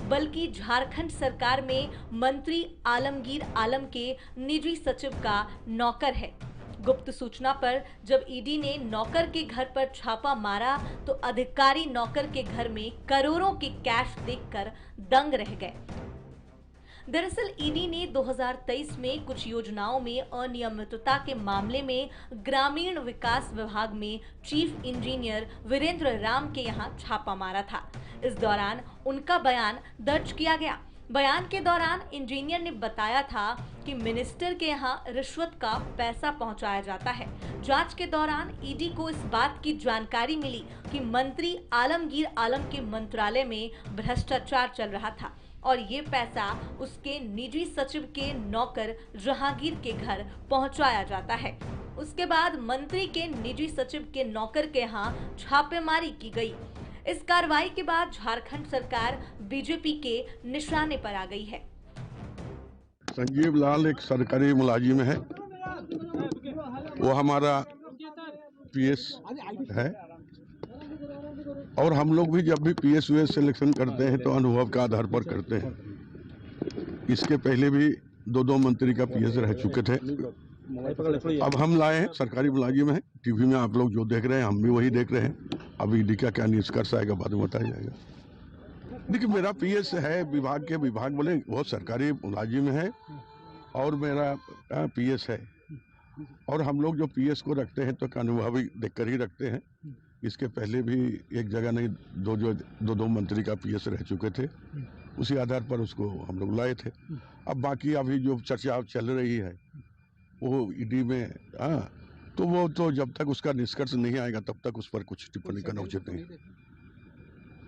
बल्कि झारखंड सरकार में मंत्री आलमगीर आलम के निजी सचिव का नौकर है। गुप्त सूचना पर जब ईडी ने नौकर के घर पर छापा मारा तो अधिकारी नौकर के घर में करोड़ों के कैश देखकर दंग रह गए। दरअसल ईडी ने 2023 में कुछ योजनाओं में अनियमितता के मामले में ग्रामीण विकास विभाग में चीफ इंजीनियर वीरेंद्र राम के यहां छापा मारा था। इस दौरान उनका बयान दर्ज किया गया। बयान के दौरान इंजीनियर ने बताया था कि मिनिस्टर के यहां रिश्वत का पैसा पहुंचाया जाता है। जांच के दौरान ईडी को इस बात की जानकारी मिली कि मंत्री आलमगीर आलम के मंत्रालय में भ्रष्टाचार चल रहा था और ये पैसा उसके निजी सचिव के नौकर जहांगीर के घर पहुंचाया जाता है। उसके बाद मंत्री के निजी सचिव के नौकर के यहाँ छापेमारी की गई। इस कार्रवाई के बाद झारखंड सरकार बीजेपी के निशाने पर आ गई है। संजीव लाल एक सरकारी मुलाजिम है, वो हमारा पीएस है और हम लोग भी जब भी पीएस यूएस सिलेक्शन करते हैं तो अनुभव के आधार पर करते हैं। इसके पहले भी दो मंत्री का पीएस रह चुके थे। अब हम लाए हैं, सरकारी मुलाजिम है। टीवी में आप लोग जो देख रहे हैं हम भी वही देख रहे हैं। अब ईडी का क्या निष्कर्ष आएगा बाद में बताया जाएगा। देखिए मेरा पीएस है, विभाग बोले वो सरकारी मुलाजिम है और मेरा पीएस है और हम लोग जो पीएस को रखते हैं तो अनुभवी देखकर ही रखते हैं। इसके पहले भी एक जगह नहीं दो मंत्री का पीएस रह चुके थे, उसी आधार पर उसको हम लोग लाए थे। अब बाकी अभी जो चर्चा चल रही है वो ईडी में तो वो तो जब तक उसका निष्कर्ष नहीं आएगा तब तक उस पर कुछ टिप्पणी करना उचित नहीं।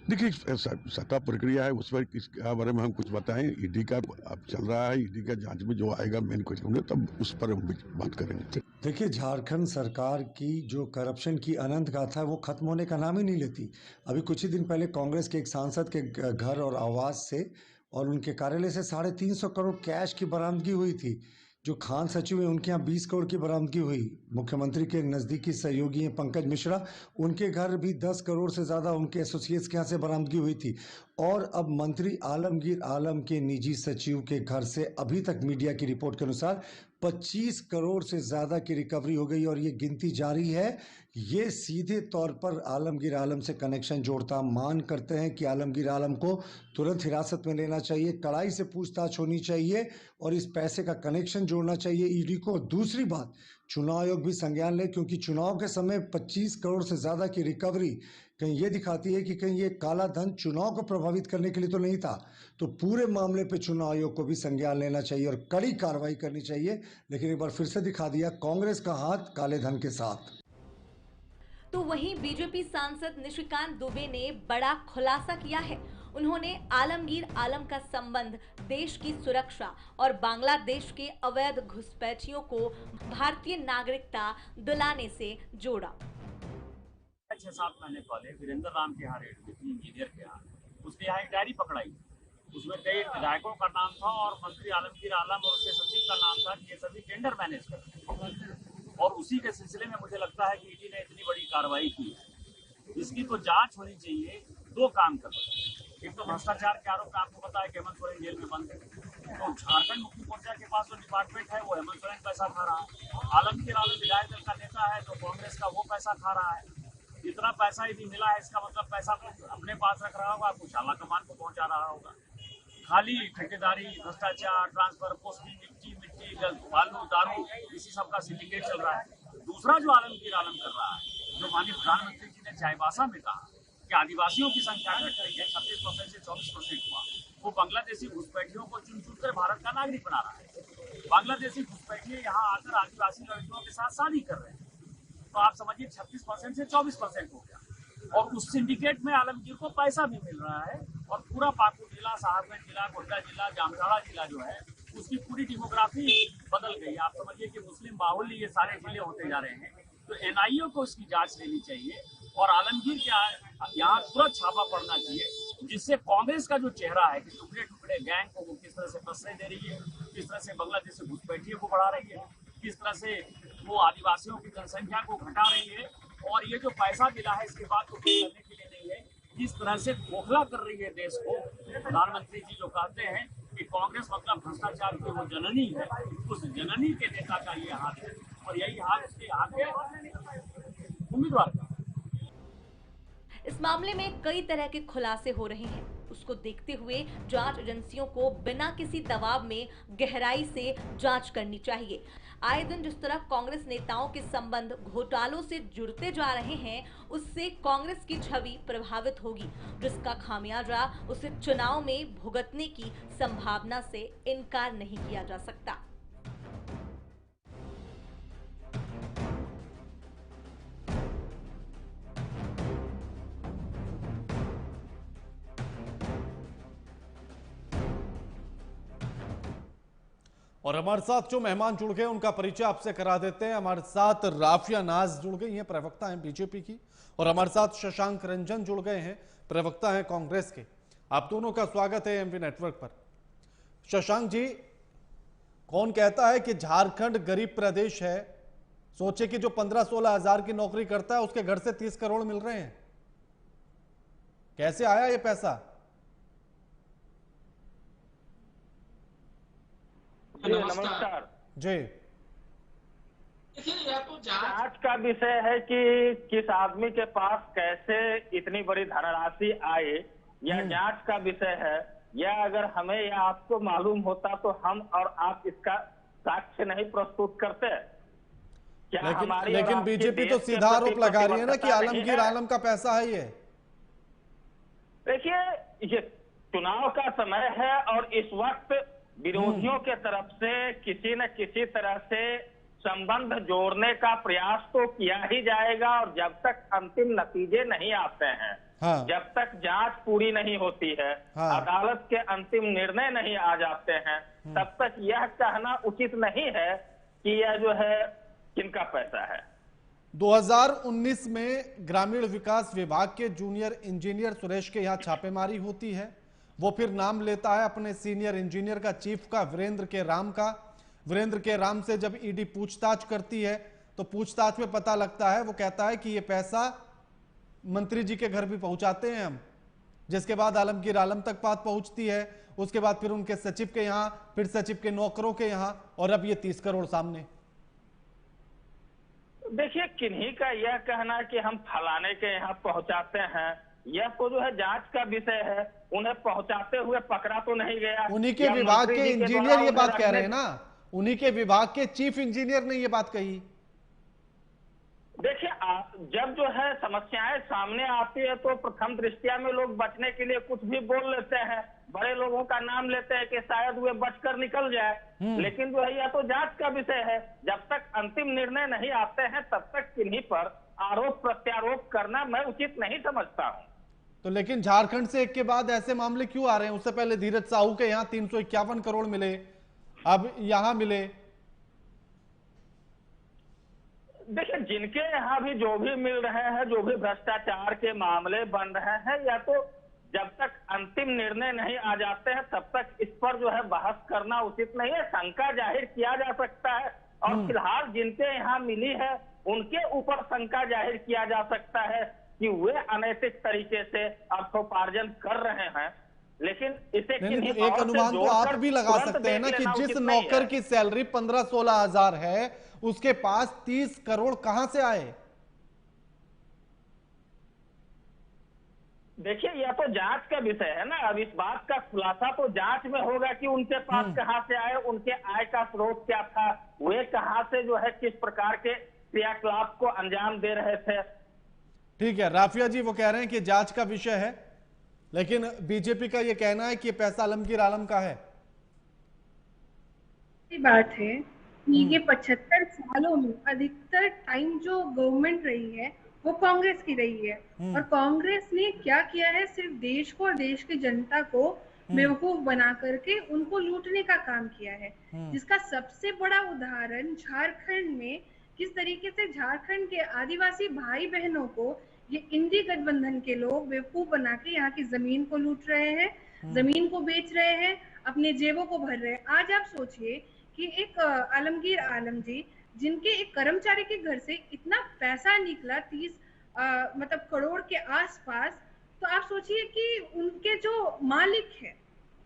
देखिए सत्ता प्रक्रिया है, उस पर इसके बारे में हम कुछ बताएं। ईडी का अब चल रहा है, ईडी का जांच में जो आएगा मेन क्वेश्चन तब उस पर हम बात करेंगे। देखिए झारखंड सरकार की जो करप्शन की अनंत गाथा है वो खत्म होने का नाम ही नहीं लेती। अभी कुछ ही दिन पहले कांग्रेस के एक सांसद के घर और आवास से और उनके कार्यालय से 350 करोड़ कैश की बरामदगी हुई थी। जो खान सचिव है उनके यहाँ 20 करोड़ की बरामदगी हुई। मुख्यमंत्री के नज़दीकी सहयोगी हैं पंकज मिश्रा, उनके घर भी 10 करोड़ से ज़्यादा उनके एसोसिएट्स के यहाँ से बरामदगी हुई थी। और अब मंत्री आलमगीर आलम के निजी सचिव के घर से अभी तक मीडिया की रिपोर्ट के अनुसार 25 करोड़ से ज़्यादा की रिकवरी हो गई और ये गिनती जारी है। ये सीधे तौर पर आलमगीर आलम से कनेक्शन जोड़ता मान करते हैं कि आलमगीर आलम को तुरंत हिरासत में लेना चाहिए, कड़ाई से पूछताछ होनी चाहिए और इस पैसे का कनेक्शन जोड़ना चाहिए ईडी को। दूसरी बात, चुनाव आयोग भी संज्ञान ले, क्योंकि चुनाव के समय 25 करोड़ से ज़्यादा की रिकवरी कहीं ये दिखाती है कि कहीं ये काला धन चुनाव को प्रभावित करने के लिए तो नहीं था। तो पूरे मामले पे चुनाव आयोग को भी संज्ञान लेना चाहिए और कड़ी कार्रवाई करनी चाहिए। लेकिन एक बार फिर से दिखा दिया कांग्रेस का हाथ काले धन के साथ। तो वहीं बीजेपी सांसद निशिकांत दुबे ने बड़ा खुलासा किया है। उन्होंने आलमगीर आलम का संबंध देश की सुरक्षा और बांग्लादेश के अवैध घुसपैठियों को भारतीय नागरिकता दिलाने से जोड़ा। 6-7 महीने पहले वीरेंद्र राम के यहाँ रेड हुई थी, इंजीनियर के यहाँ। उसके यहाँ एक डायरी पकड़ाई, उसमें कई विधायकों का नाम था और मंत्री आलमगीर आलम और उसके सचिव का नाम था कि ये सभी टेंडर मैनेज करते हैं। और उसी के सिलसिले में मुझे लगता है कि ईडी ने इतनी बड़ी कार्रवाई की। इसकी तो जांच होनी चाहिए। दो काम कर रहे हैं, एक तो भ्रष्टाचार के आरोप का आपको पता है कि हेमंत सोरेन जेल में बंद है, तो झारखंड मुक्ति मोर्चा के पास जो डिपार्टमेंट है वो हेमंत सोरेन पैसा खा रहा है। आलमगीर आलम विधायक दल का नेता है तो कांग्रेस का वो पैसा खा रहा है। इतना पैसा यदि मिला है इसका मतलब पैसा को अपने पास रख रहा होगा, कुछ आला कमान को पहुंचा रहा होगा। खाली ठेकेदारी, भ्रष्टाचार, ट्रांसफर, पोस्टिंग, मिट्टी, बालू, दारू, इसी सब का सिंडिकेट चल रहा है। दूसरा जो आलमगीर आलम कर रहा है, जो माननीय प्रधानमंत्री जी ने चाईबासा में कहा कि आदिवासियों की संख्या घट रही है, 36% से 24% हुआ, वो बांग्लादेशी घुसपैठियों को चुन कर भारत का नागरिक बना रहा है। बांग्लादेशी घुसपैठिए यहाँ आकर आदिवासी लड़कियों के साथ शादी कर रहे हैं, तो आप समझिए 36% से 24% हो गया। और उस सिंडिकेट में आलमगीर को पैसा भी मिल रहा है और पूरा पाकुड़ जिला, साहबगंज जिला, गोड्डा जिला, जामताड़ा जिला जो है उसकी पूरी डेमोग्राफी बदल गई। आप समझिए कि मुस्लिम बाहुल्य ये सारे जिले होते जा रहे हैं। तो एनआईए को इसकी जांच लेनी चाहिए और आलमगीर के यहाँ तुरंत छापा पड़ना चाहिए, जिससे कांग्रेस का जो चेहरा है कि टुकड़े टुकड़े गैंग को वो किस तरह से प्रश्रय दे रही है, किस तरह से बांग्लादेश से घुसपैठियों को बढ़ा रही है, किस तरह से वो आदिवासियों की जनसंख्या को घटा रही है। और ये जो पैसा मिला है इसके बाद तो करने के लिए नहीं है, जिस तरह से खोखला कर रही है देश को। प्रधानमंत्री जी जो कहते हैं कि कांग्रेस मतलब भ्रष्टाचार की वो जननी है, उस जननी के नेता का ये हाथ है और यही हाथ उसके हाथ है उम्मीदवार का। इस मामले में कई तरह के खुलासे हो रहे हैं। उसको देखते हुए जांच एजेंसियों को बिना किसी दबाव में गहराई से जांच करनी चाहिए। आए दिन जिस तरह कांग्रेस नेताओं के संबंध घोटालों से जुड़ते जा रहे हैं, उससे कांग्रेस की छवि प्रभावित होगी, जिसका खामियाजा उसे चुनाव में भुगतने की संभावना से इनकार नहीं किया जा सकता। और हमारे साथ जो मेहमान जुड़ गए उनका परिचय आपसे करा देते हैं। हमारे साथ राफिया नाज जुड़ गई हैं, प्रवक्ता हैं बीजेपी की, और हमारे साथ शशांक रंजन जुड़ गए हैं, प्रवक्ता हैं कांग्रेस के। आप दोनों का स्वागत है एमवी नेटवर्क पर। शशांक जी, कौन कहता है कि झारखंड गरीब प्रदेश है? सोचे कि जो 15-16 हजार की नौकरी करता है उसके घर से 30 करोड़ मिल रहे हैं। कैसे आया ये पैसा? नमस्कार जी, देखिए, यह तो जांच का विषय है कि किस आदमी के पास कैसे इतनी बड़ी धनराशि आए, यह जांच का विषय है। यह अगर हमें या आपको मालूम होता तो हम और आप इसका साक्ष्य नहीं प्रस्तुत करते। क्या हमारी लेकिन बीजेपी तो सीधा आरोप लगा रही है ना कि आलमगीर आलम का पैसा है ये। देखिए, ये चुनाव का समय है और इस वक्त विरोधियों के तरफ से किसी न किसी तरह से संबंध जोड़ने का प्रयास तो किया ही जाएगा, और जब तक अंतिम नतीजे नहीं आते हैं, हाँ। जब तक जांच पूरी नहीं होती है, हाँ। अदालत के अंतिम निर्णय नहीं आ जाते हैं, तब तक यह कहना उचित नहीं है कि यह जो है किनका पैसा है। 2019 में ग्रामीण विकास विभाग के जूनियर इंजीनियर सुरेश के यहाँ छापेमारी होती है। वो फिर नाम लेता है अपने सीनियर इंजीनियर का, चीफ का, वीरेंद्र के राम का। वीरेंद्र के राम से जब ईडी पूछताछ करती है तो पूछताछ में पता लगता है, वो कहता है कि ये पैसा मंत्री जी के घर भी पहुंचाते हैं हम। जिसके बाद आलमगीर आलम तक बात पहुंचती है, उसके बाद फिर उनके सचिव के यहाँ, फिर सचिव के नौकरों के यहाँ, और अब ये 30 करोड़ सामने। देखिए, किन्हीं का यह कहना कि हम फलाने के यहाँ पहुंचाते हैं, यह तो जो है जांच का विषय है। उन्हें पहुंचाते हुए पकड़ा तो नहीं गया। उन्हीं के विभाग के इंजीनियर ये बात कह रहे हैं ना, उन्हीं के विभाग के चीफ इंजीनियर ने ये बात कही। देखिए, जब जो है समस्याएं सामने आती है तो प्रथम दृष्टिया में लोग बचने के लिए कुछ भी बोल लेते हैं, बड़े लोगों का नाम लेते हैं कि शायद वे बचकर निकल जाए। लेकिन जो है यह तो जांच का विषय है। जब तक अंतिम निर्णय नहीं आते हैं तब तक किन्हीं पर आरोप प्रत्यारोप करना मैं उचित नहीं समझता हूँ। तो लेकिन झारखंड से एक के बाद ऐसे मामले क्यों आ रहे हैं? उससे पहले धीरज साहू के यहाँ 351 करोड़ मिले, अब यहां मिले। देखिए, जिनके यहाँ भी जो भी मिल रहे हैं, जो भी भ्रष्टाचार के मामले बन रहे हैं, या तो जब तक अंतिम निर्णय नहीं आ जाते हैं तब तक इस पर जो है बहस करना उचित नहीं है। शंका जाहिर किया जा सकता है, और फिलहाल जिनके यहाँ मिली है उनके ऊपर शंका जाहिर किया जा सकता है कि वे अनैतिक तरीके से अर्थोपार्जन कर रहे हैं। लेकिन इसे एक अनुमान तो आप भी लगा सकते हैं ना कि जिस नौकर की सैलरी 15-16 हजार है उसके पास 30 करोड़ कहां से आए? देखिए, यह तो जांच का विषय है ना। अब इस बात का खुलासा तो जांच में होगा कि उनके पास कहां से आए, उनके आय का स्रोत क्या था, वे कहां से जो है किस प्रकार के क्रियाकलाप को अंजाम दे रहे थे। ठीक है, राफिया जी वो कह रहे हैं कि जांच का विषय है, लेकिन बीजेपी का ये कहना है कि ये पैसा आलमगीर आलम का है। बात है कि ये 75 सालों में अधिकतर टाइम जो गवर्नमेंट रही है वो कांग्रेस की रही है, और कांग्रेस ने क्या किया है, सिर्फ देश को और देश की जनता को बेवकूफ बना करके उनको लूटने का काम किया है। जिसका सबसे बड़ा उदाहरण झारखंड में किस तरीके से झारखंड के आदिवासी भाई बहनों को ये इंडी गठबंधन के लोग बेवकूफ बना के यहाँ की जमीन को लूट रहे हैं, जमीन को बेच रहे हैं, अपने जेबों को भर रहे हैं। आज आप सोचिए कि एक आलमगीर आलम जी, जिनके एक कर्मचारी के घर से इतना पैसा निकला 30 मतलब करोड़ के आसपास, तो तो आप सोचिए कि उनके जो मालिक है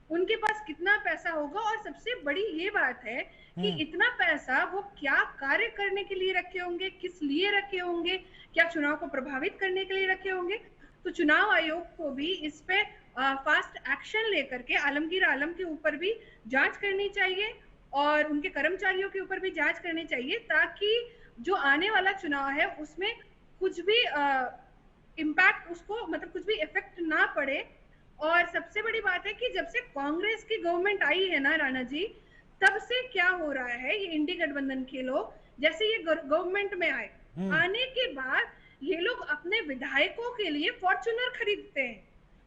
उनके पास कितना पैसा होगा। और सबसे बड़ी ये बात है कि इतना पैसा वो क्या कार्य करने के लिए रखे होंगे, किस लिए रखे होंगे, क्या चुनाव को प्रभावित करने के लिए रखे होंगे। तो चुनाव आयोग को भी इस पे फास्ट एक्शन लेकर के आलमगीर आलम के ऊपर भी जांच करनी चाहिए और उनके कर्मचारियों के ऊपर भी जांच करनी चाहिए, ताकि जो आने वाला चुनाव है उसमें कुछ भी इम्पैक्ट उसको मतलब कुछ भी इफेक्ट ना पड़े। और सबसे बड़ी बात है कि जब से कांग्रेस की गवर्नमेंट आई है ना राणा जी, तब से क्या हो रहा है, ये इंडी गठबंधन के लोग जैसे ये गवर्नमेंट में आए, आने के बाद ये लोग अपने विधायकों के लिए फॉर्च्यूनर खरीदते हैं।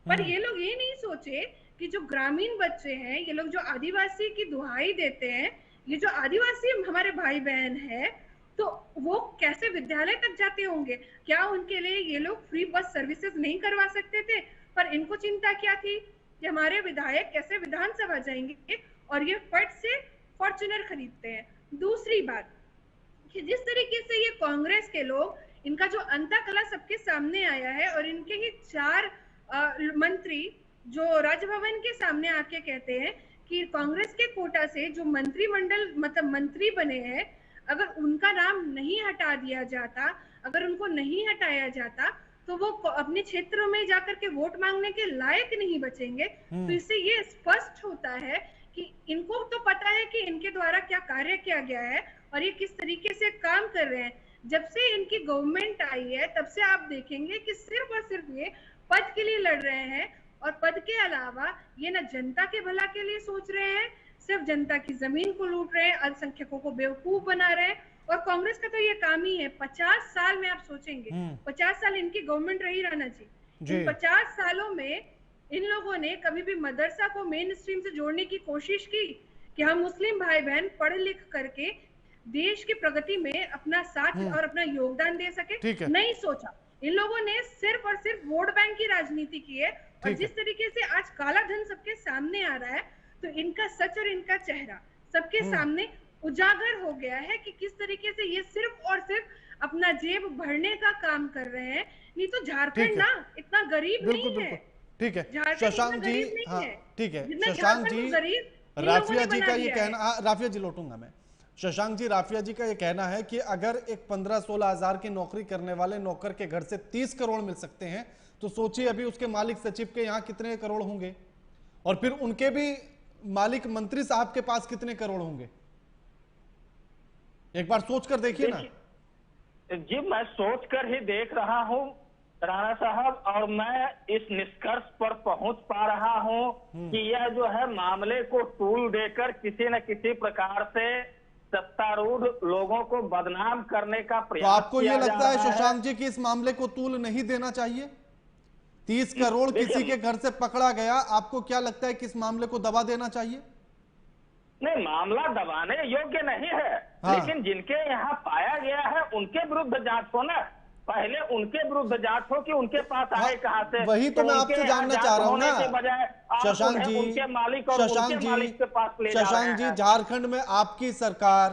पर ये लोग ये नहीं सोचे कि जो ग्रामीण बच्चे हैं, ये लोग जो आदिवासी की दुहाई देते हैं, ये जो आदिवासी हमारे भाई बहन है, तो वो कैसे विद्यालय तक जाते होंगे। क्या उनके लिए ये लोग फ्री बस सर्विसेज नहीं करवा सकते थे? पर इनको चिंता क्या थी कि हमारे विधायक कैसे विधानसभा जाएंगे, और ये फट से फॉर्च्यूनर खरीदते हैं। दूसरी बात कि जिस तरीके से ये कांग्रेस के लोग, इनका जो अंतःकला सबके सामने आया है, और इनके ही 4 मंत्री जो राजभवन के सामने आके कहते हैं कि कांग्रेस के कोटा से जो मंत्रिमंडल मतलब मंत्री बने हैं, अगर उनका नाम नहीं हटा दिया जाता, अगर उनको नहीं हटाया जाता, तो वो अपने क्षेत्रों में जाकर के वोट मांगने के लायक नहीं बचेंगे। तो इससे ये स्पष्ट होता है कि इनको तो पता है कि इनके द्वारा क्या कार्य किया गया है और ये किस तरीके से काम कर रहे हैं। जब से इनकी गवर्नमेंट आई है, तब से आप देखेंगे कि सिर्फ और सिर्फ ये पद के लिए लड़ रहे हैं, और पद के अलावा ये ना जनता के भला के लिए सोच रहे हैं, सिर्फ जनता की जमीन को लूट रहे हैं, अल्पसंख्यकों को बेवकूफ बना रहे हैं। और कांग्रेस का तो ये काम ही है। 50 साल में आप सोचेंगे, 50 साल इनकी गवर्नमेंट रही राणा जी, 50 सालों में इन लोगों ने कभी भी मदरसा को मेन स्ट्रीम से जोड़ने की कोशिश की कि हम मुस्लिम भाई बहन पढ़ लिख करके देश की प्रगति में अपना साथ और अपना योगदान दे सके? नहीं सोचा। इन लोगों ने सिर्फ और सिर्फ वोट बैंक की राजनीति की है। और जिस तरीके से आज काला धन सबके सामने आ रहा है, तो इनका सच और इनका चेहरा सबके सामने उजागर हो गया है कि किस तरीके से ये सिर्फ और सिर्फ अपना जेब भरने का काम कर रहे हैं। नहीं तो झारखंड ना इतना गरीब नहीं है। ठीक है शशांक जी, हाँ ठीक है शशांक जी, राफिया जी का ये कहना, राफिया जी लौटूंगा मैं। शशांक जी, राफिया जी का ये कहना है कि अगर एक 15-16 हजार की नौकरी करने वाले नौकर के घर से 30 करोड़ मिल सकते हैं, तो सोचिए अभी उसके मालिक सचिव के यहाँ कितने करोड़ होंगे, और फिर उनके भी मालिक मंत्री साहब के पास कितने करोड़ होंगे। एक बार सोच कर देखिए ना जी। मैं सोच कर ही देख रहा हूँ राणा साहब, और मैं इस निष्कर्ष पर पहुंच पा रहा हूँ कि यह जो है मामले को टूल देकर किसी न किसी प्रकार से सत्तारूढ़ लोगों को बदनाम करने का प्रयास। तो आपको ये लगता है शशांक जी कि इस मामले को तूल नहीं देना चाहिए? 30 करोड़ किसी के घर से पकड़ा गया, आपको क्या लगता है कि इस मामले को दबा देना चाहिए? नहीं, मामला दबाने योग्य नहीं है। हाँ। लेकिन जिनके यहाँ पाया गया है उनके विरुद्ध जांच हो ना, पहले उनके विरुद्ध जांच हो कि उनके पास आए कहां से। वही तो मैं आपसे जानना चाह रहा हूं ना शशांक जी। उनके मालिक और उनके मालिक के पास ले जा रहे हैं। शशांक जी, झारखंड में आपकी सरकार,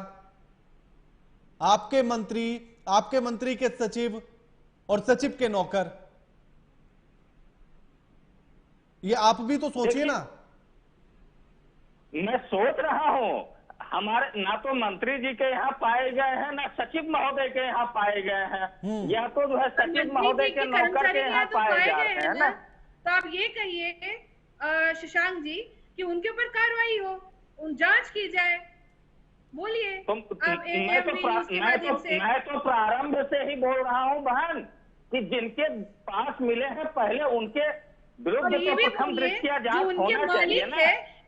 आपके मंत्री के सचिव और सचिव के नौकर, ये आप भी तो सोचिए ना। मैं सोच रहा हूँ, हमारे ना तो मंत्री जी के यहाँ पाए गए हैं, ना सचिव महोदय के यहाँ पाए गए हैं, या तो जो है सचिव महोदय के नौकर के यहाँ पाए जाते हैं ना। तो आप ये कहिए शशांक जी कि उनके ऊपर कार्रवाई हो, जांच की जाए। बोलिए। तो मैं तो प्रारंभ से ही बोल रहा हूँ बहन कि जिनके पास मिले हैं पहले उनके विरुद्ध तो प्रथम दृष्टया जांच होना चाहिए ना।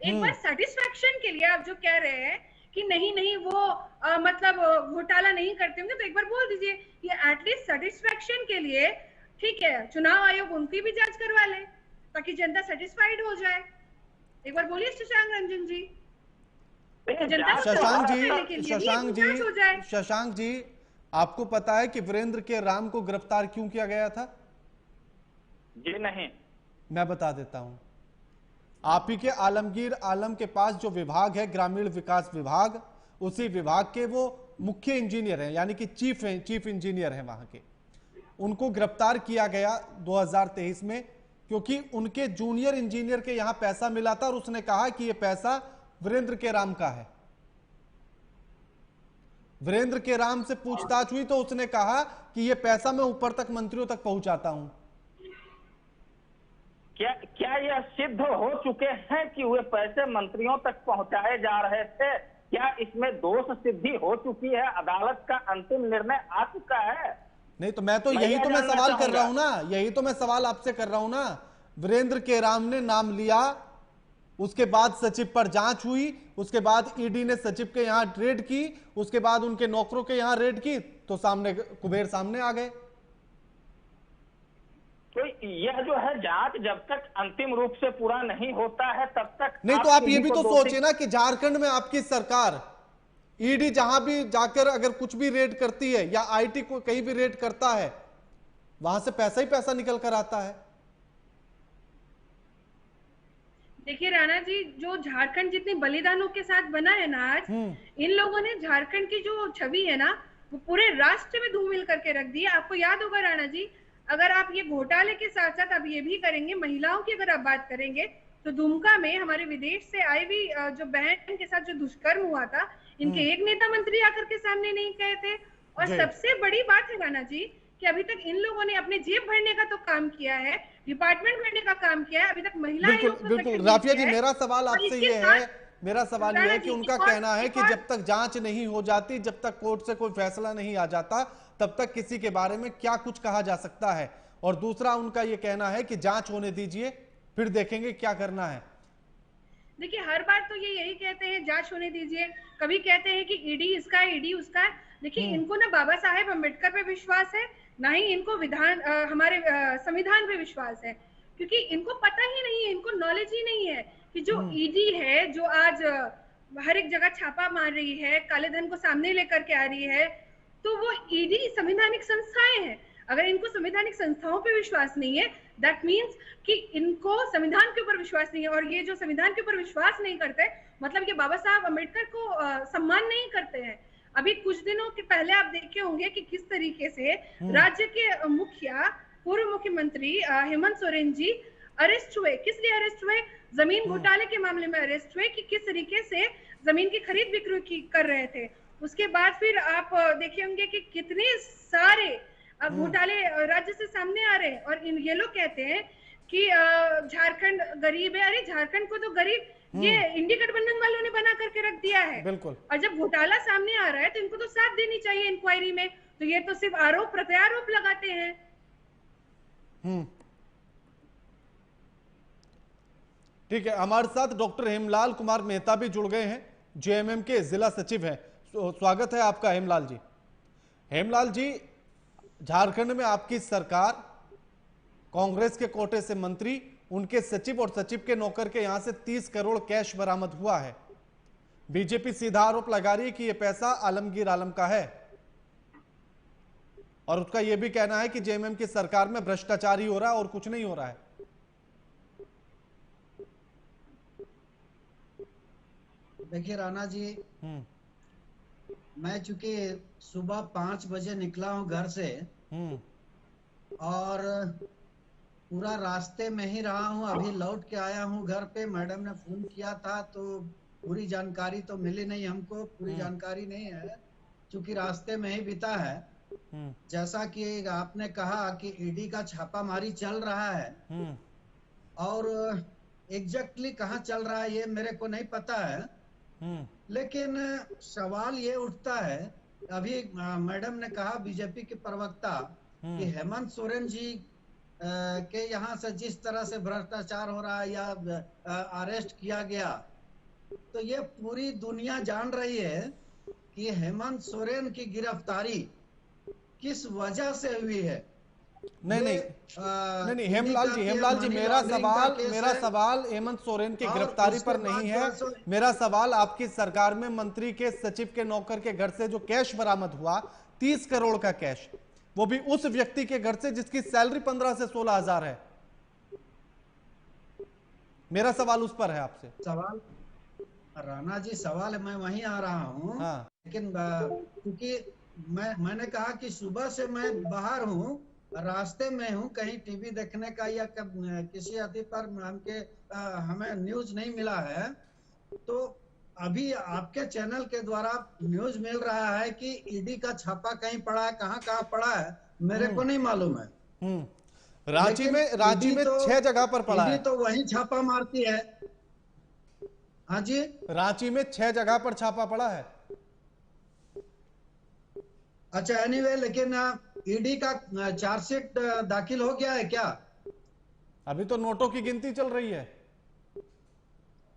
एक बार सेटिस्फैक्शन के लिए आप जो कह रहे हैं कि नहीं वो मतलब घोटाला नहीं करते होंगे, तो एक बार बोल दीजिए। ये एटलीस्ट सेटिस्फैक्शन के लिए ठीक है, चुनाव आयोग उनकी भी जांच करवा ले ताकि जनता सेटिस्फाइड हो जाए। एक बार बोलिए शशांक रंजन जी। शशांक जी, आपको पता है कि वीरेंद्र के राम को गिरफ्तार क्यों किया गया था? जी नहीं। मैं बता देता हूं। आप ही के आलमगीर आलम के पास जो विभाग है, ग्रामीण विकास विभाग, उसी विभाग के वो मुख्य इंजीनियर हैं, यानी कि चीफ इंजीनियर हैं वहां के। उनको गिरफ्तार किया गया 2023 में क्योंकि उनके जूनियर इंजीनियर के यहां पैसा मिला था और उसने कहा कि यह पैसा वीरेंद्र के राम का है। वीरेंद्र के राम से पूछताछ हुई तो उसने कहा कि यह पैसा मैं ऊपर तक मंत्रियों तक पहुंचाता हूं। क्या यह सिद्ध हो चुके हैं कि वे पैसे मंत्रियों तक पहुंचाए जा रहे थे? क्या इसमें दोष सिद्धि हो चुकी है? अदालत का अंतिम निर्णय आ चुका है? नहीं तो मैं तो यही तो मैं सवाल कर रहा हूं ना, यही तो मैं सवाल आपसे कर रहा हूं ना। वीरेंद्र के राम ने नाम लिया, उसके बाद सचिव पर जांच हुई, उसके बाद ईडी ने सचिव के यहां रेड की, उसके बाद उनके नौकरों के यहां रेड की, तो सामने कुबेर सामने आ गए। तो यह जो है जांच जब तक अंतिम रूप से पूरा नहीं होता है तब तक नहीं तो आप ये भी तो सोचिए ना कि झारखंड में आपकी सरकार, ईडी जहां भी जाकर अगर कुछ भी रेड करती है या आईटी को कहीं भी रेड करता है, वहां से पैसा ही पैसा निकल कर आता है। देखिए राणा जी, जो झारखंड जितने बलिदानों के साथ बना है ना आज, इन लोगों ने झारखंड की जो छवि है ना वो पूरे राष्ट्र में धूमिल करके रख दी है। आपको याद होगा राणा जी, अगर आप ये घोटाले के साथ साथ अब ये भी करेंगे, महिलाओं की अगर आप बात करेंगे तो दुमका में हमारे विदेश से आई हुई जो बहन के साथ जो दुष्कर्म हुआ था, इनके एक नेता मंत्री आकर के सामने नहीं कहे थे। और सबसे बड़ी बात है राणा जी कि अभी तक इन लोगों ने अपने जेब भरने का तो काम किया है, डिपार्टमेंट भरने का काम किया है, अभी तक महिला बिल्कुल राफिया जी, मेरा सवाल आपसे ये है, मेरा सवाल ये है कि उनका कहना है कि जब तक जांच नहीं हो जाती, जब तक कोर्ट से कोई फैसला नहीं आ जाता, तब तक किसी के बारे में क्या कुछ कहा जा सकता है। और दूसरा उनका ये कहना है कि जांच होने दीजिए, फिर देखेंगे क्या करना है। देखिए हर बार तो ये यही कहते हैं जांच होने दीजिए, कभी कहते हैं कि ईडी इसका है, ईडी उसका है। देखिए इनको ना बाबा साहेब अम्बेडकर पे विश्वास है, ना ही इनको हमारे संविधान पे विश्वास है, क्योंकि इनको पता ही नहीं है, इनको नॉलेज ही नहीं है कि जो ईडी है, जो आज हर एक जगह छापा मार रही है, काले धन को सामने लेकर के आ रही है, तो वो ईडी संवैधानिक संस्थाएं हैं। अगर इनको संवैधानिक संस्थाओं पे विश्वास नहीं है, दैट मीन्स कि इनको संविधान के ऊपर विश्वास नहीं है। और ये जो संविधान के ऊपर विश्वास नहीं करते, मतलब ये बाबा साहब अम्बेडकर को सम्मान नहीं करते हैं। अभी कुछ दिनों के पहले आप देखे होंगे कि किस तरीके से राज्य के मुखिया, पूर्व मुख्यमंत्री हेमंत सोरेन जी अरेस्ट हुए। किस लिए अरेस्ट हुए? जमीन घोटाले के मामले में अरेस्ट हुए कि किस तरीके से जमीन की खरीद बिक्री कर रहे थे। उसके बाद फिर आप देखे होंगे कि कितने सारे घोटाले राज्य से सामने आ रहे हैं। और ये लोग कहते हैं कि झारखंड गरीब है। अरे झारखंड को तो गरीब ये इंडी गठबंधन वालों ने बना करके रख दिया है। बिल्कुल। और जब घोटाला सामने आ रहा है तो इनको तो साथ देनी चाहिए इंक्वायरी में, तो ये तो सिर्फ आरोप प्रत्यारोप लगाते हैं। ठीक है, हमारे साथ डॉक्टर हेमलाल कुमार मेहता भी जुड़ गए हैं, जेएमएम के जिला सचिव हैं। स्वागत है आपका हेमलाल जी। हेमलाल जी, झारखंड में आपकी सरकार, कांग्रेस के कोटे से मंत्री, उनके सचिव और सचिव के नौकर के यहां से 30 करोड़ कैश बरामद हुआ है। बीजेपी सीधा आरोप लगा रही है कि यह पैसा आलमगीर आलम का है और उसका यह भी कहना है कि जेएमएम की सरकार में भ्रष्टाचार ही हो रहा है और कुछ नहीं हो रहा है। देखिए राणा जी, मैं चूंकि सुबह 5 बजे निकला हूं घर से और पूरा रास्ते में ही रहा हूं, अभी लौट के आया हूं घर पे। मैडम ने फोन किया था तो पूरी जानकारी तो मिली नहीं हमको, पूरी जानकारी नहीं है चूंकि रास्ते में ही बीता है। जैसा कि आपने कहा कि ईडी का छापामारी चल रहा है और एग्जैक्टली कहाँ चल रहा है ये मेरे को नहीं पता है, लेकिन सवाल ये उठता है, अभी मैडम ने कहा बीजेपी के प्रवक्ता कि हेमंत सोरेन जी के यहाँ से जिस तरह से भ्रष्टाचार हो रहा है या अरेस्ट किया गया, तो ये पूरी दुनिया जान रही है कि हेमंत सोरेन की गिरफ्तारी किस वजह से हुई है। नहीं हेमलाल जी, मेरा सवाल हेमंत सोरेन की गिरफ्तारी पर नहीं है। मेरा सवाल आपकी सरकार में मंत्री के सचिव के नौकर के घर से जो कैश बरामद हुआ, 30 करोड़ का कैश, वो भी उस व्यक्ति के घर से जिसकी सैलरी 15 से 16 हजार है। मेरा सवाल उस पर है आपसे। सवाल राणा जी, सवाल मैं वहीं आ रहा हूँ। लेकिन क्योंकि मैंने कहा कि सुबह से मैं बाहर हूँ रास्ते में हूँ कहीं टीवी देखने का या किसी अति पर हमें न्यूज नहीं मिला है। तो अभी आपके चैनल के द्वारा न्यूज मिल रहा है कि ईडी का छापा कहीं पड़ा है, कहाँ पड़ा है मेरे को नहीं मालूम है। रांची में 6 जगह पर पड़ा है। ईडी तो वहीं छापा मारती है। हाँ जी, रांची में 6 जगह पर छापा पड़ा है। अच्छा, एनीवे, लेकिन ईडी का चार्जशीट दाखिल हो गया है क्या? अभी तो नोटों की गिनती चल रही है।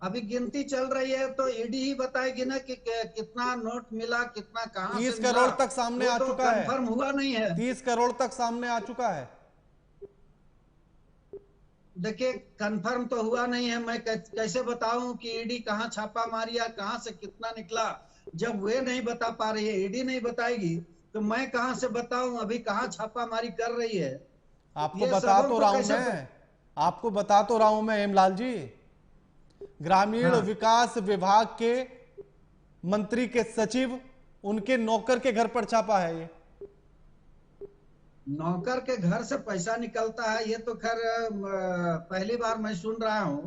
अभी गिनती चल रही है तो ईडी ही बताएगी ना कि कितना नोट मिला, कितना कहां से 30 करोड़ तक सामने आ चुका है। कंफर्म हुआ नहीं है। 30 करोड़ तक सामने आ चुका है। देखिए, कंफर्म तो हुआ नहीं है। मैं कैसे बताऊं कि ईडी कहां छापा मारी है, कहां से कितना निकला? जब वे नहीं बता पा रही है, ईडी नहीं बताएगी, तो मैं कहां से बताऊं अभी कहां छापामारी कर रही है? आपको बता तो रहा हूं मैं, आपको बता तो रहा हूं मैं हेमलाल जी। ग्रामीण विकास विभाग के मंत्री के सचिव, उनके नौकर के घर पर छापा है। ये नौकर के घर से पैसा निकलता है, ये तो खैर पहली बार मैं सुन रहा हूं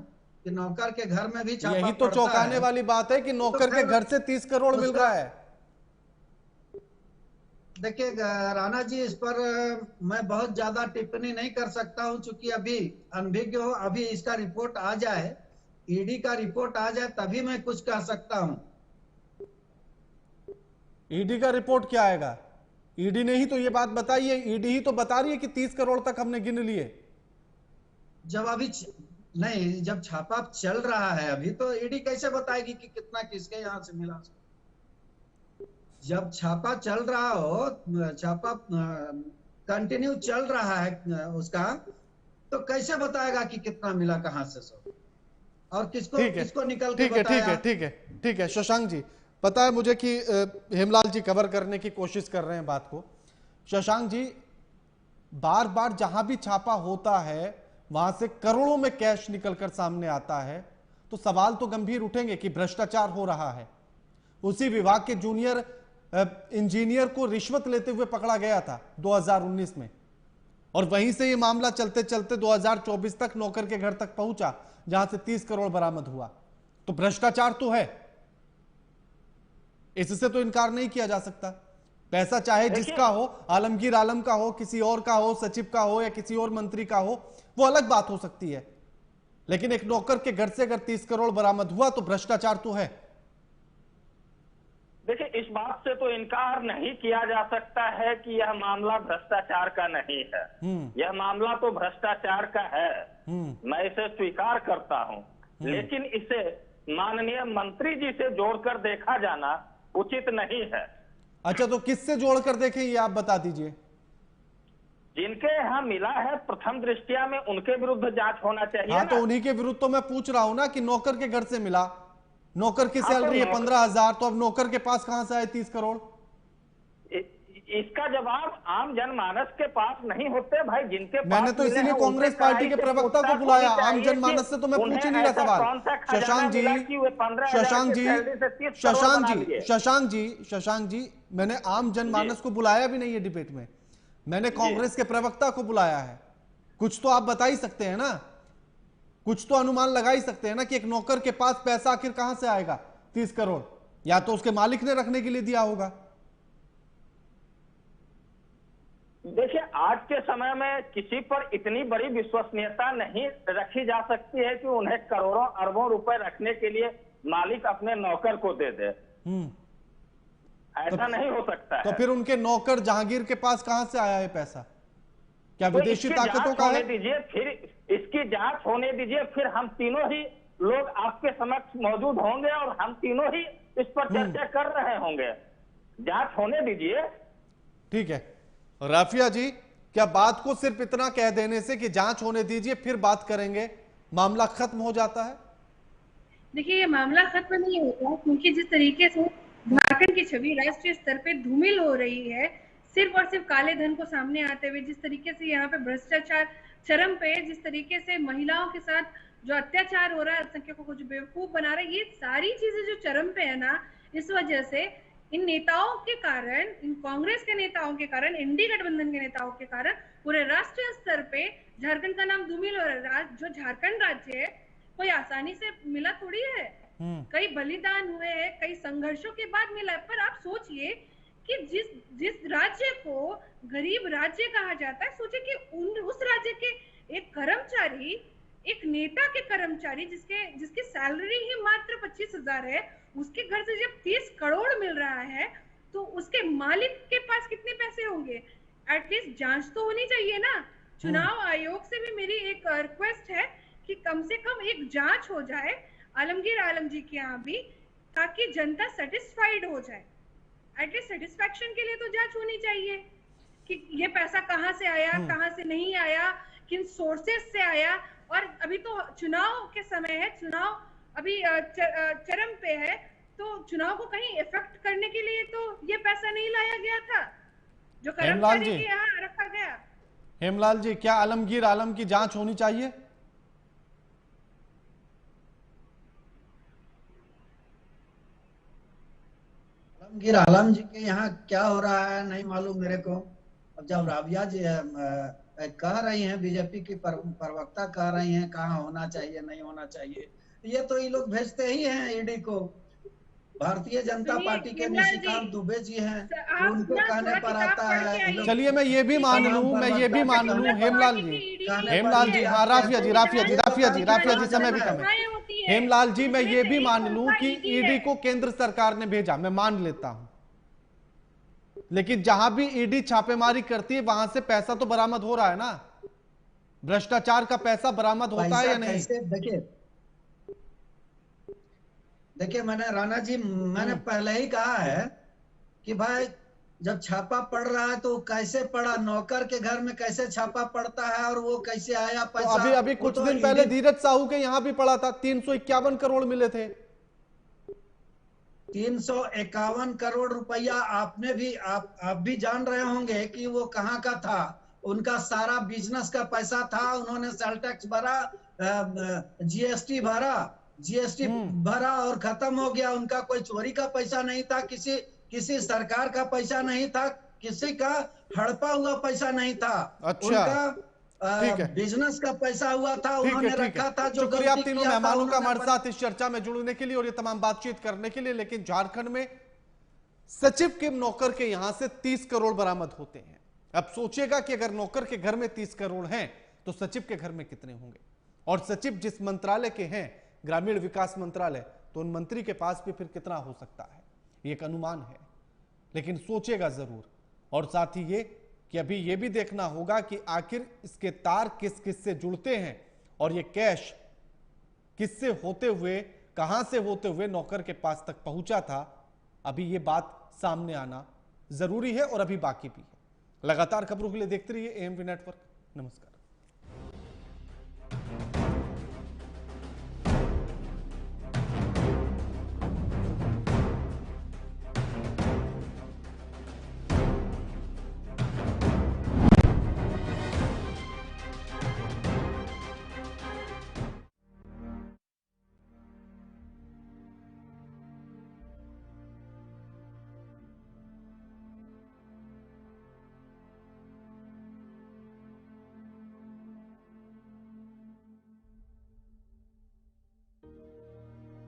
कि नौकर के घर में भी छापा पड़ता है। यही तो चौंकाने वाली बात है कि नौकर के घर से 30 करोड़ मिल रहा है। देखिए राणा जी, इस पर मैं बहुत ज्यादा टिप्पणी नहीं कर सकता हूं, क्योंकि अभी अनभिज्ञ हो। अभी इसका रिपोर्ट आ जाए, ईडी का रिपोर्ट आ जाए, तभी मैं कुछ कह सकता हूं। ईडी का रिपोर्ट क्या आएगा? ईडी ने ही तो ये बात बताई है। ईडी ही तो बता रही है कि 30 करोड़ तक हमने गिन लिए। जब अभी नहीं, जब छापा चल रहा है अभी, तो ईडी कैसे बताएगी कि कितना किसके यहां से मिला? जब छापा चल रहा हो, छापा कंटिन्यू चल रहा है उसका, तो कैसे बताएगा कि कितना मिला, कहां से सब, और किसको निकल के बताया? ठीक है शशांक जी, पता है मुझे कि हेमलाल जी कवर करने की कोशिश कर रहे हैं बात को। शशांक जी, बार बार जहां भी छापा होता है वहां से करोड़ों में कैश निकलकर सामने आता है, तो सवाल तो गंभीर उठेंगे कि भ्रष्टाचार हो रहा है। उसी विभाग के जूनियर इंजीनियर को रिश्वत लेते हुए पकड़ा गया था 2019 में, और वहीं से ये मामला चलते चलते 2024 तक नौकर के घर तक पहुंचा, जहां से 30 करोड़ बरामद हुआ। तो भ्रष्टाचार तो है, इससे तो इनकार नहीं किया जा सकता। पैसा चाहे जिसका हो, आलमगीर आलम का हो, किसी और का हो, सचिव का हो या किसी और मंत्री का हो, वो अलग बात हो सकती है, लेकिन एक नौकर के घर से अगर 30 करोड़ बरामद हुआ तो भ्रष्टाचार तो है। देखिए, इस बात से तो इनकार नहीं किया जा सकता है कि यह मामला भ्रष्टाचार का नहीं है। यह मामला तो भ्रष्टाचार का है, मैं इसे स्वीकार करता हूं, लेकिन इसे माननीय मंत्री जी से जोड़कर देखा जाना उचित नहीं है। अच्छा, तो किससे जोड़कर देखें ये आप बता दीजिए। जिनके यहाँ मिला है प्रथम दृष्टिया में, उनके विरुद्ध जांच होना चाहिए। हाँ, तो उन्हीं के विरुद्ध तो मैं पूछ रहा हूं ना कि नौकर के घर से मिला, नौकर की सैलरी है 15,000, तो अब नौकर के पास कहां से आए 30 करोड़? इसका जवाब आम जनमानस के पास नहीं होते भाई, जिनके पास मैंने तो इसीलिए कांग्रेस पार्टी के प्रवक्ता को बुलाया। आम जनमानस से तो मैं पूछ ही नहीं रहा सवाल। शशांक जी, मैंने आम जनमानस को बुलाया भी नहीं है डिबेट में, मैंने कांग्रेस के प्रवक्ता को बुलाया है। कुछ तो आप बता ही सकते हैं ना, कुछ तो अनुमान लगा ही सकते हैं ना कि एक नौकर के पास पैसा आखिर कहां से आएगा 30 करोड़? या तो उसके मालिक ने रखने के लिए दिया होगा। देखिए, आज के समय में किसी पर इतनी बड़ी विश्वसनीयता नहीं रखी जा सकती है कि उन्हें करोड़ों अरबों रुपए रखने के लिए मालिक अपने नौकर को दे दे। ऐसा नहीं हो सकता है। तो फिर उनके नौकर जहांगीर के पास कहां से आया है पैसा? क्या विदेशी ताकतों का है? दीजिए, फिर इसकी जांच होने दीजिए, फिर हम तीनों ही लोग आपके समक्ष मौजूद होंगे और हम तीनों ही इस पर चर्चा कर रहे होंगे। जांच होने दीजिए। ठीक है राफिया जी, क्या बात को सिर्फ इतना कह देने से कि जांच होने दीजिए फिर बात करेंगे, मामला खत्म हो जाता है? देखिए, ये मामला खत्म नहीं होता, क्योंकि जिस तरीके से झारखंड की छवि राष्ट्रीय स्तर पे धूमिल हो रही है, सिर्फ और सिर्फ काले धन को सामने आते हुए, जिस तरीके से यहाँ पे भ्रष्टाचार चरम पे, जिस तरीके से महिलाओं के साथ जो अत्याचार हो रहा है, अल्पसंख्यकों को जो बेवकूफ बना रहा है, ये सारी चीजें जो चरम पे है ना, इस वजह से इन नेताओं के कारण, इन कांग्रेस के नेताओं के कारण, एनडीए गठबंधन के नेताओं के कारण पूरे राष्ट्रीय स्तर पे झारखंड का नाम धूमिल हो रहा है। जो झारखंड राज्य है कोई आसानी से मिला थोड़ी है, कई बलिदान हुए हैं, कई संघर्षों के बाद मिला है। पर आप सोचिए कि जिस राज्य को गरीब राज्य कहा जाता है, सोचिए कि उस राज्य के एक कर्मचारी, एक नेता के कर्मचारी जिसकी सैलरी ही मात्र 25,000 है, उसके घर से जब 30 करोड़ मिल रहा है तो उसके मालिक के पास कितने पैसे होंगे? एटलीस्ट जांच तो होनी चाहिए ना। चुनाव आयोग से भी मेरी एक रिक्वेस्ट है कि कम से कम एक जांच हो जाए आलमगीर आलम जी के यहाँ भी, ताकि जनता सेटिस्फाइड हो जाए। एटलीस्ट सेटिस्फैक्शन के लिए तो जांच होनी चाहिए कि ये पैसा कहाँ से आया, कहाँ से नहीं आया, किन सोर्सेस से आया। और अभी तो चुनाव के समय है, चुनाव अभी चरम पे है, तो चुनाव को कहीं इफेक्ट करने के लिए तो ये पैसा नहीं लाया गया था जो कर्मचारी के यहाँ रखा गया। हेमलाल जी, क्या आलमगीर आलम की जांच होनी चाहिए? आलमगीर आलम जी के यहाँ क्या हो रहा है नहीं मालूम मेरे को। अब जब राबिया जी कह रही हैं, बीजेपी की प्रवक्ता कह रही हैं कहाँ होना चाहिए नहीं होना चाहिए, ये तो ये लोग भेजते ही हैं ईडी को। भारतीय जनता पार्टी के निशिकांत दुबे जी हैं, उनको कहने पर आता है। चलिए मैं ये भी मान लूं हेमलाल जी, हाँ राफिया जी समय भी कम है। हेमलाल जी, मैं ये भी मान लूं कि ईडी को केंद्र सरकार ने भेजा, मैं मान लेता हूं, लेकिन जहां भी ईडी छापेमारी करती है वहां से पैसा तो बरामद हो रहा है ना। भ्रष्टाचार का पैसा बरामद होता है या नहीं? देखिए राणा जी, मैंने पहले ही कहा है कि भाई जब छापा पड़ रहा है तो कैसे पड़ा, नौकर के घर में कैसे छापा पड़ता है और वो कैसे आया पैसा। तो अभी कुछ दिन पहले धीरज साहू के यहाँ भी पड़ा था, 351 करोड़ मिले थे। 351 करोड़ रुपया आपने भी आप भी जान रहे होंगे कि वो कहाँ का था। उनका सारा बिजनेस का पैसा था, उन्होंने सेल टैक्स भरा, जीएसटी भरा और खत्म हो गया। उनका कोई चोरी का पैसा नहीं था, किसी सरकार का पैसा नहीं था, किसी का हड़पा हुआ पैसा नहीं था। अच्छा, उनका बिजनेस का पैसा हुआ था, उन्होंने रखा था। जो शुक्रिया आप तीनों मेहमानों का हमारे साथ इस चर्चा में जुड़ने के लिए और ये तमाम बातचीत करने के लिए। लेकिन झारखंड में सचिव के नौकर के यहां से 30 करोड़ बरामद होते हैं। अब सोचिएगा कि अगर नौकर के घर में 30 करोड़ हैं तो सचिव के घर में कितने होंगे। और सचिव जिस मंत्रालय के हैं, ग्रामीण विकास मंत्रालय, तो उन मंत्री के पास भी फिर कितना हो सकता है, ये एक अनुमान है। लेकिन सोचेगा जरूर। और साथ ही ये कि अभी ये भी देखना होगा कि आखिर इसके तार किस किस से जुड़ते हैं और ये कैश किससे होते हुए, कहां से होते हुए नौकर के पास तक पहुंचा था। अभी ये बात सामने आना जरूरी है और अभी बाकी भी है। लगातार खबरों के लिए देखते रहिए एएमपी नेटवर्क। नमस्कार।